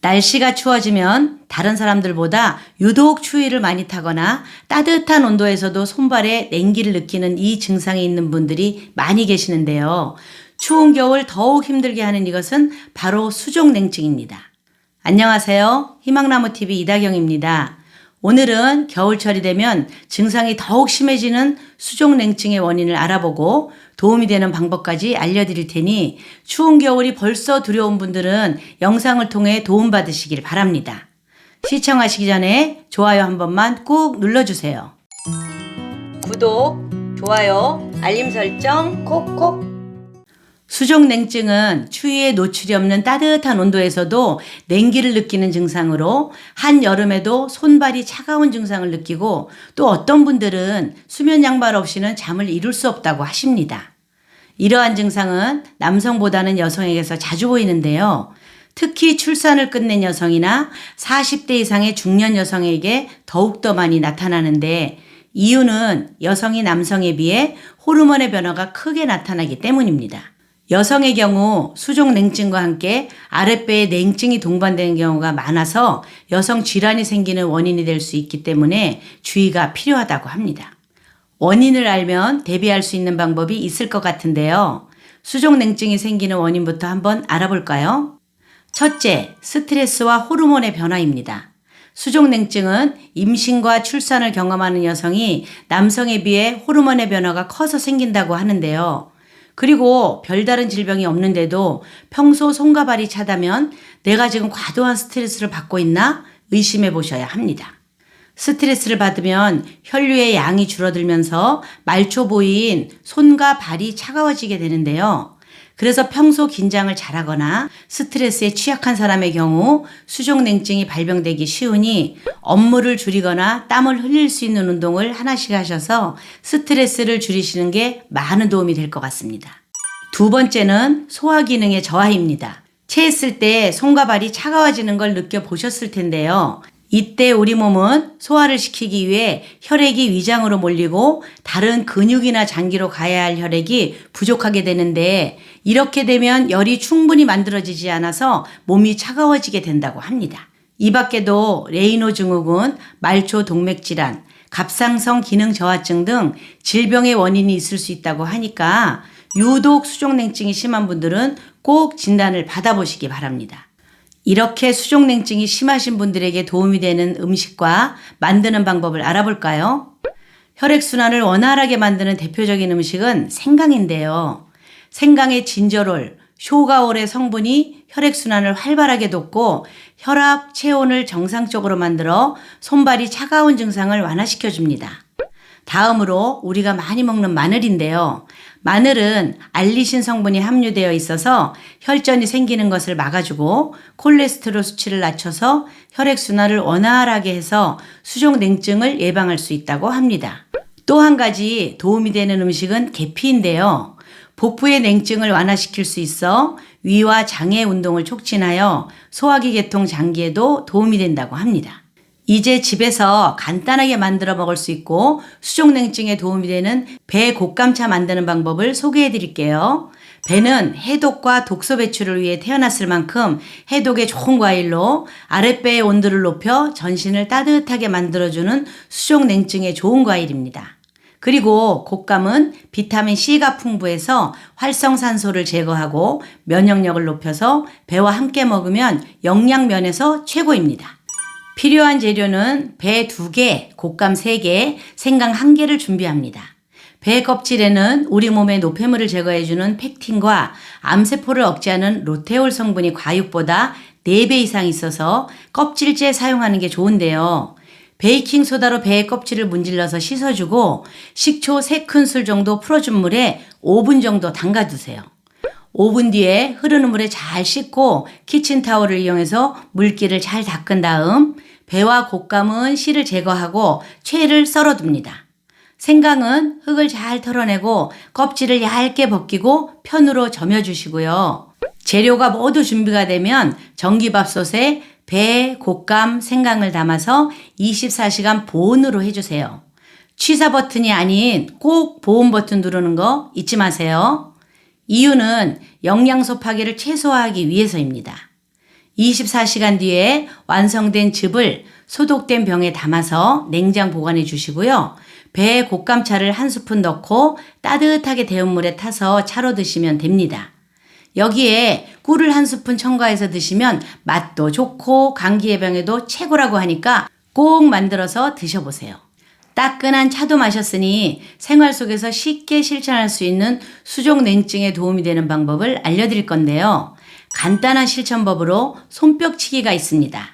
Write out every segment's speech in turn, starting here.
날씨가 추워지면 다른 사람들보다 유독 추위를 많이 타거나 따뜻한 온도에서도 손발에 냉기를 느끼는 이 증상이 있는 분들이 많이 계시는데요. 추운 겨울 더욱 힘들게 하는 이것은 바로 수족냉증입니다. 안녕하세요. 희망나무TV 이다경입니다. 오늘은 겨울철이 되면 증상이 더욱 심해지는 수족냉증의 원인을 알아보고 도움이 되는 방법까지 알려드릴 테니 추운 겨울이 벌써 두려운 분들은 영상을 통해 도움받으시길 바랍니다. 시청하시기 전에 좋아요 한 번만 꾹 눌러주세요. 구독, 좋아요, 알림 설정 콕콕. 수족냉증은 추위에 노출이 없는 따뜻한 온도에서도 냉기를 느끼는 증상으로 한여름에도 손발이 차가운 증상을 느끼고 또 어떤 분들은 수면 양말 없이는 잠을 이룰 수 없다고 하십니다. 이러한 증상은 남성보다는 여성에게서 자주 보이는데요. 특히 출산을 끝낸 여성이나 40대 이상의 중년 여성에게 더욱더 많이 나타나는데 이유는 여성이 남성에 비해 호르몬의 변화가 크게 나타나기 때문입니다. 여성의 경우 수족냉증과 함께 아랫배에 냉증이 동반되는 경우가 많아서 여성 질환이 생기는 원인이 될 수 있기 때문에 주의가 필요하다고 합니다. 원인을 알면 대비할 수 있는 방법이 있을 것 같은데요. 수족냉증이 생기는 원인부터 한번 알아볼까요? 첫째, 스트레스와 호르몬의 변화입니다. 수족냉증은 임신과 출산을 경험하는 여성이 남성에 비해 호르몬의 변화가 커서 생긴다고 하는데요. 그리고 별다른 질병이 없는데도 평소 손과 발이 차다면 내가 지금 과도한 스트레스를 받고 있나 의심해 보셔야 합니다. 스트레스를 받으면 혈류의 양이 줄어들면서 말초 부위인 손과 발이 차가워지게 되는데요. 그래서 평소 긴장을 잘하거나 스트레스에 취약한 사람의 경우 수족냉증이 발병되기 쉬우니 업무를 줄이거나 땀을 흘릴 수 있는 운동을 하나씩 하셔서 스트레스를 줄이시는 게 많은 도움이 될 것 같습니다. 두 번째는 소화 기능의 저하입니다. 체했을 때 손과 발이 차가워지는 걸 느껴보셨을 텐데요. 이때 우리 몸은 소화를 시키기 위해 혈액이 위장으로 몰리고 다른 근육이나 장기로 가야 할 혈액이 부족하게 되는데 이렇게 되면 열이 충분히 만들어지지 않아서 몸이 차가워지게 된다고 합니다. 이 밖에도 레이노 증후군, 말초 동맥질환, 갑상선 기능 저하증 등 질병의 원인이 있을 수 있다고 하니까 유독 수족냉증이 심한 분들은 꼭 진단을 받아보시기 바랍니다. 이렇게 수족냉증이 심하신 분들에게 도움이 되는 음식과 만드는 방법을 알아볼까요? 혈액순환을 원활하게 만드는 대표적인 음식은 생강인데요. 생강의 진저롤, 쇼가올의 성분이 혈액순환을 활발하게 돕고 혈압, 체온을 정상적으로 만들어 손발이 차가운 증상을 완화시켜줍니다. 다음으로 우리가 많이 먹는 마늘인데요. 마늘은 알리신 성분이 함유되어 있어서 혈전이 생기는 것을 막아주고 콜레스테롤 수치를 낮춰서 혈액순환을 원활하게 해서 수족냉증을 예방할 수 있다고 합니다. 또 한 가지 도움이 되는 음식은 계피인데요. 복부의 냉증을 완화시킬 수 있어 위와 장의 운동을 촉진하여 소화기 계통 장기에도 도움이 된다고 합니다. 이제 집에서 간단하게 만들어 먹을 수 있고 수족냉증에 도움이 되는 배 곶감차 만드는 방법을 소개해 드릴게요. 배는 해독과 독소 배출을 위해 태어났을 만큼 해독에 좋은 과일로 아랫배의 온도를 높여 전신을 따뜻하게 만들어주는 수족냉증에 좋은 과일입니다. 그리고 곶감은 비타민C가 풍부해서 활성산소를 제거하고 면역력을 높여서 배와 함께 먹으면 영양면에서 최고입니다. 필요한 재료는 배 2개, 곶감 3개, 생강 1개를 준비합니다. 배 껍질에는 우리 몸의 노폐물을 제거해주는 펙틴과 암세포를 억제하는 로테올 성분이 과육보다 4배 이상 있어서 껍질째 사용하는 게 좋은데요. 베이킹소다로 배의 껍질을 문질러서 씻어주고 식초 3큰술 정도 풀어준 물에 5분 정도 담가두세요. 5분 뒤에 흐르는 물에 잘 씻고 키친타올을 이용해서 물기를 잘 닦은 다음 배와 곶감은 씨를 제거하고 채를 썰어둡니다. 생강은 흙을 잘 털어내고 껍질을 얇게 벗기고 편으로 저며주시고요. 재료가 모두 준비가 되면 전기밥솥에 배, 곶감, 생강을 담아서 24시간 보온으로 해주세요. 취사 버튼이 아닌 꼭 보온 버튼 누르는 거 잊지 마세요. 이유는 영양소 파괴를 최소화하기 위해서입니다. 24시간 뒤에 완성된 즙을 소독된 병에 담아서 냉장 보관해 주시고요. 배에 곶감차를 한 스푼 넣고 따뜻하게 데운 물에 타서 차로 드시면 됩니다. 여기에 꿀을 한 스푼 첨가해서 드시면 맛도 좋고 감기 예방에도 최고라고 하니까 꼭 만들어서 드셔보세요. 따끈한 차도 마셨으니 생활 속에서 쉽게 실천할 수 있는 수족 냉증에 도움이 되는 방법을 알려드릴 건데요. 간단한 실천법으로 손뼉치기가 있습니다.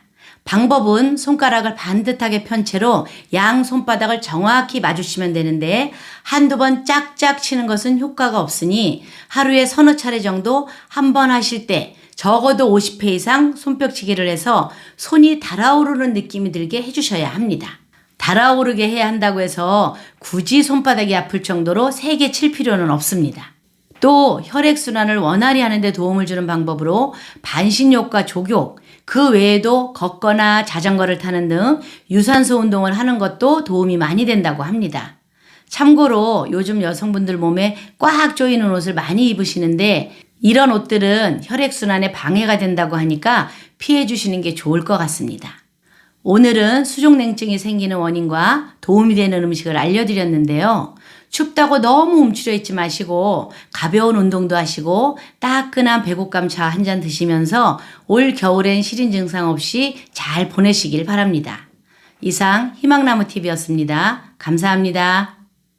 방법은 손가락을 반듯하게 편 채로 양 손바닥을 정확히 맞추시면 되는데 한두 번 짝짝 치는 것은 효과가 없으니 하루에 서너 차례 정도 한 번 하실 때 적어도 50회 이상 손뼉치기를 해서 손이 달아오르는 느낌이 들게 해주셔야 합니다. 달아오르게 해야 한다고 해서 굳이 손바닥이 아플 정도로 세게 칠 필요는 없습니다. 또 혈액순환을 원활히 하는 데 도움을 주는 방법으로 반신욕과 족욕, 그 외에도 걷거나 자전거를 타는 등 유산소 운동을 하는 것도 도움이 많이 된다고 합니다. 참고로 요즘 여성분들 몸에 꽉 조이는 옷을 많이 입으시는데 이런 옷들은 혈액순환에 방해가 된다고 하니까 피해 주시는 게 좋을 것 같습니다. 오늘은 수족냉증이 생기는 원인과 도움이 되는 음식을 알려드렸는데요. 춥다고 너무 움츠려 있지 마시고 가벼운 운동도 하시고 따끈한 배곶감차 한 잔 드시면서 올 겨울엔 시린 증상 없이 잘 보내시길 바랍니다. 이상 희망나무TV였습니다. 감사합니다.